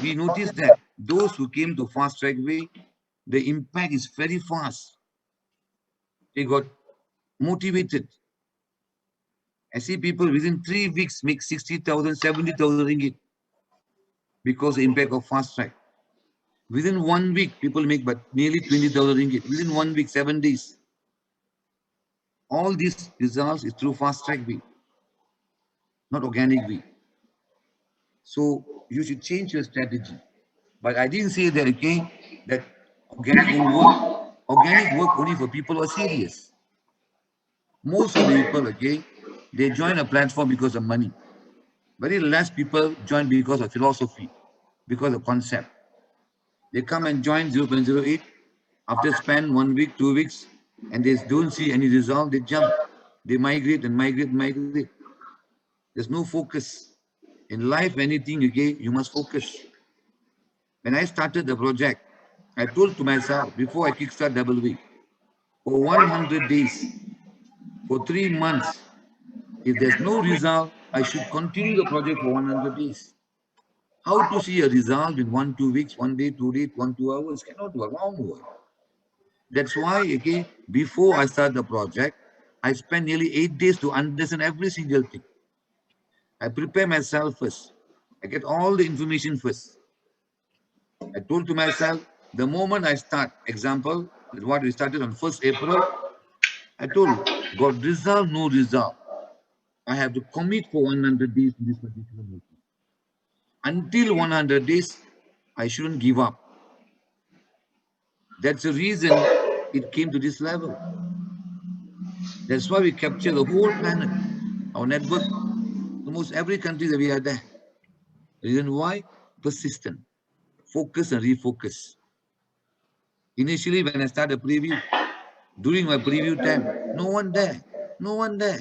we noticed that those who came to fast track way, the impact is very fast. They got motivated. I see people within 3 weeks make 60,000, 70,000 ringgit because the impact of fast track. Within 1 week, people make but nearly 20,000 ringgit. Within 1 week, 7 days. All these results is through fast track way, not organic way. So you should change your strategy. But I didn't say that, okay, that organic won't work. Organic work only for people who are serious. Most of the people, okay, they join a platform because of money. Very less people join because of philosophy, because of concept. They come and join 0.08. After spend 1 week, 2 weeks, and they don't see any result, they jump. They migrate and migrate, migrate. There's no focus. In life, anything you get, you must focus. When I started the project, I told to myself before I kickstart Double V, for 100 days, for 3 months, if there's no result, I should continue the project for 100 days. How to see a result in 1, 2 weeks, 1 day, 2 days, 1, 2 hours cannot work. Wrong word. That's why, okay, before I start the project, I spend nearly 8 days to understand every single thing. I prepare myself first. I get all the information first. I told to myself, the moment I start, example, what we started on 1st April, I told, got result, no result. I have to commit for 100 days in this particular movement. Until 100 days, I shouldn't give up. That's the reason it came to this level. That's why we capture the whole planet. Our network, almost every country that we are there. Reason why? Persistent. Focus and refocus. Initially, when I started a preview, during my preview time, no one there. No one there.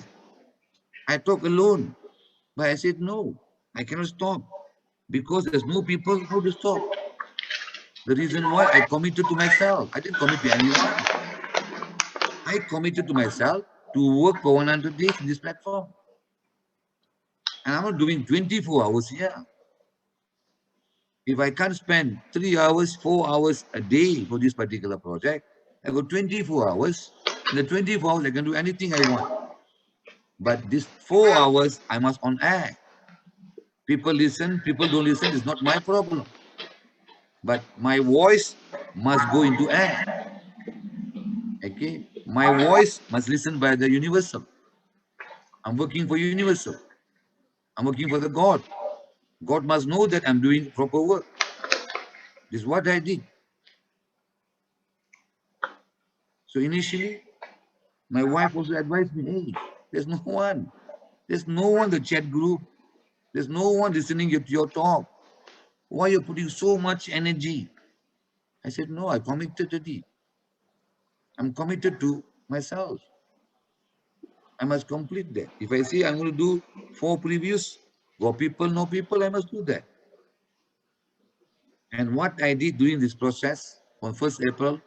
I talk alone. But I said, no, I cannot stop. Because there's no people, how to stop? The reason why I committed to myself. I didn't commit to anyone. I committed to myself to work for 100 days in this platform. And I'm not doing 24 hours here. If I can't spend 3 hours, 4 hours a day for this particular project, I got 24 hours. In the 24 hours, I can do anything I want. But this 4 hours, I must on air. People listen, people don't listen, it's not my problem. But my voice must go into air. Okay? My voice must listen by the universal. I'm working for universal. I'm working for the God. God must know that I'm doing proper work. This is what I did. So initially, my wife also advised me, hey, there's no one. There's no one in the chat group. There's no one listening to your talk. Why are you putting so much energy? I said, no, I committed to it. I'm committed to myself. I must complete that. If I say I'm going to do 4 previews, go people, no people, I must do that. And what I did during this process on 1st April,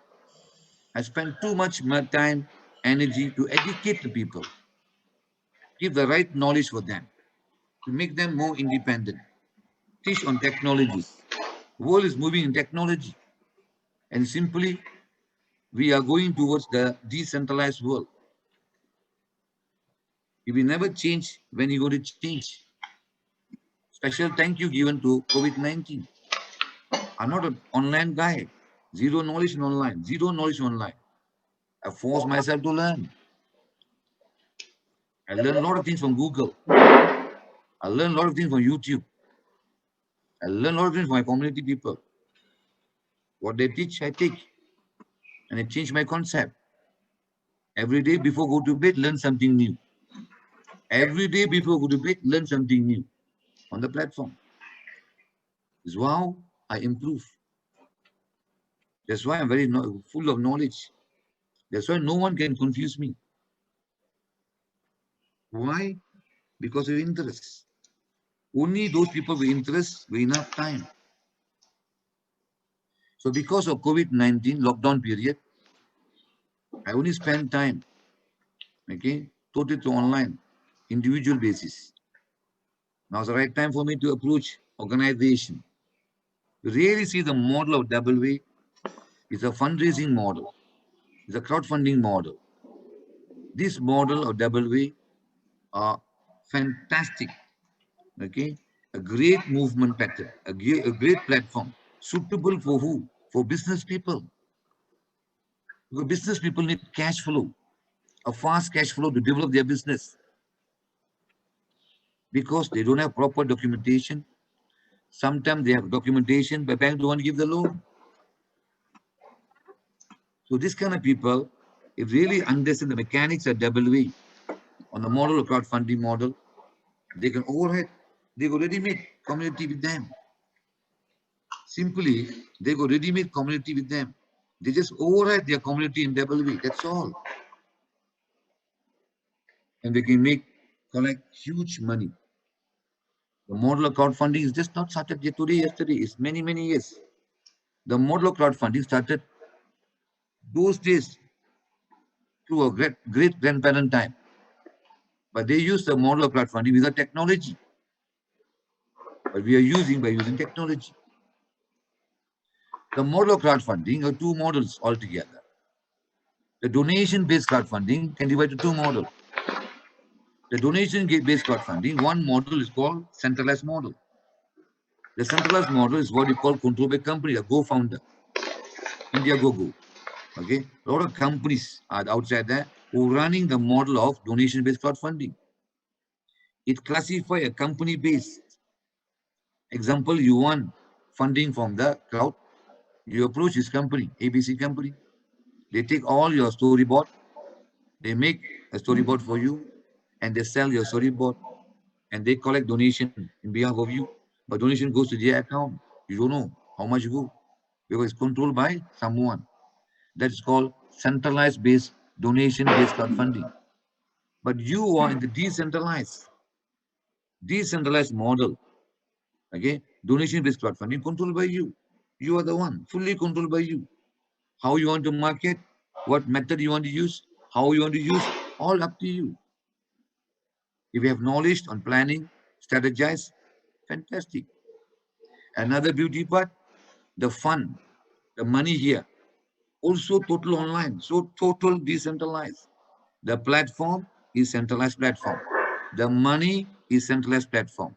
I spent too much time, energy to educate the people, give the right knowledge for them, to make them more independent, teach on technologies. The world is moving in technology. And simply, we are going towards the decentralized world. If we never change, when you going to change? Special thank you given to COVID-19. I'm not an online guy. Zero knowledge in online. Zero knowledge online. I forced myself to learn. I learned a lot of things from Google. I learned a lot of things from YouTube. I learned a lot of things from my community people. What they teach, I take. And I change my concept. Every day before go to bed, learn something new. Every day before go to bed, learn something new on the platform. Is how I improve. That's why I'm very full of knowledge. That's why no one can confuse me. Why? Because of interest. Only those people with interest with enough time. So because of COVID-19 lockdown period, I only spend time, okay, totally to online, individual basis. Now it's the right time for me to approach organization. You really see the model of W is a fundraising model, it's a crowdfunding model. This model of W are fantastic. Okay, a great movement pattern, a great platform, suitable for who? For business people. Because business people need cash flow, a fast cash flow to develop their business because they don't have proper documentation. Sometimes they have documentation, but bank don't want to give the loan. So this kind of people, if really understand the mechanics of W on the model of crowdfunding model, they can overhead. They go ready-made community with them. Simply, they go ready-made community with them. They just override their community in W. That's all. And they can collect huge money. The model of crowdfunding is just not started today, yesterday. It's many, many years. The model of crowdfunding started those days through a great grandparent time. But they use the model of crowdfunding with the technology. But we are using by using technology. The model of crowdfunding are two models altogether. The donation-based crowdfunding can divide into two models. The donation-based crowdfunding, one model is called centralized model. The centralized model is what you call controlled by company, a Go founder, Indiegogo. Okay, a lot of companies are outside there who are running the model of donation-based crowdfunding. It classifies a company-based. Example, you want funding from the crowd, you approach this company, ABC company. They take all your storyboard, they make a storyboard for you, and they sell your storyboard, and they collect donation in behalf of you. But donation goes to their account. You don't know how much you go because it's controlled by someone. That's called centralized based donation based crowdfunding. But you are in the decentralized model. Okay, donation based crowdfunding controlled by you. You are the one, fully controlled by you. How you want to market, what method you want to use, how you want to use, all up to you. If you have knowledge on planning, strategize, fantastic. Another beauty part, the fund, the money here, also total online, so total decentralized. The platform is centralized platform. The money is centralized platform.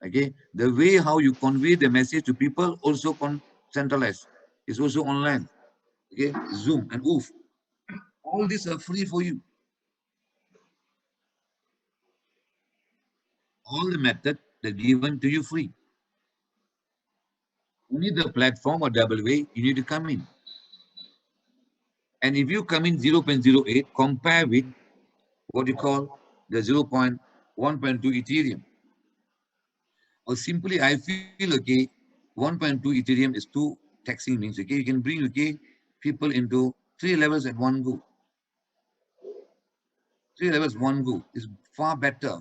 Okay, the way how you convey the message to people also centralized. It's also online. Okay, Zoom and Oof. All these are free for you. All the method they're given to you free. Only the platform or W, you need to come in. And if you come in 0.08, compare with what you call the 0.1.2 Ethereum. Or simply, I feel, okay, 1.2 Ethereum is too taxing means, okay, you can bring, okay, people into 3 levels at one go. 3 levels, one go is far better.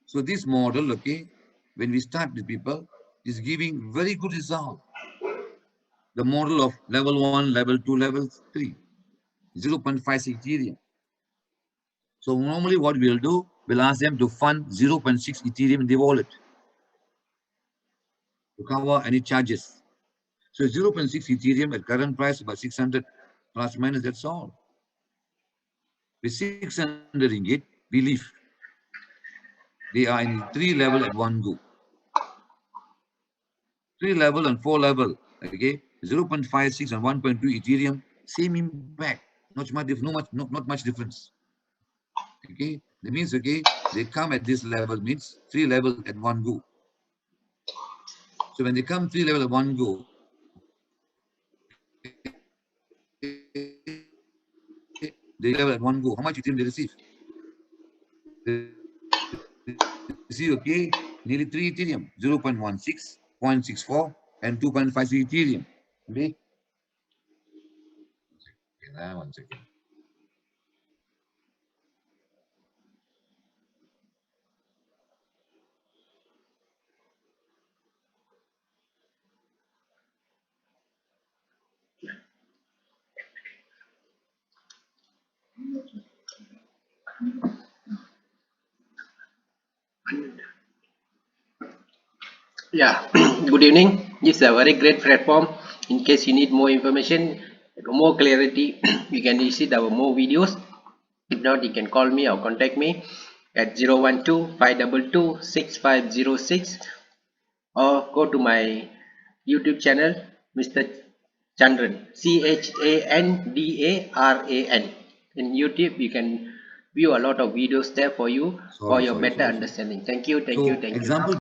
So this model, okay, when we start with people, is giving very good result. The model of level 1, level 2, level 3, 0.56 Ethereum. So normally what we'll do, we'll ask them to fund 0.6 Ethereum in the wallet to cover any charges. So 0.6 Ethereum at current price about 600 plus minus, that's all. With 600 ringgit, we leave. They are in 3 level at one go. 3 level and 4 level, okay? 0.56 and 1.2 Ethereum, same impact. Not much difference. Okay, that means, okay, they come at this level means 3 levels at one go. So when they come 3 levels at one go, they level at one go. How much Ethereum they receive? They receive, okay, nearly 3 Ethereum, 0.16, 0.64, and 2.53 Ethereum. Okay. One second. Yeah, good evening. It's a very great platform. In case you need more information, more clarity, you can visit our more videos. If not, you can call me or contact me at 012-522-6506 or go to my YouTube channel, Mr. Chandran, Chandaran. In YouTube, you can view a lot of videos there for you for Sorry, your sorry, better sorry, sorry. understanding. Thank you, thank you, So thank you. example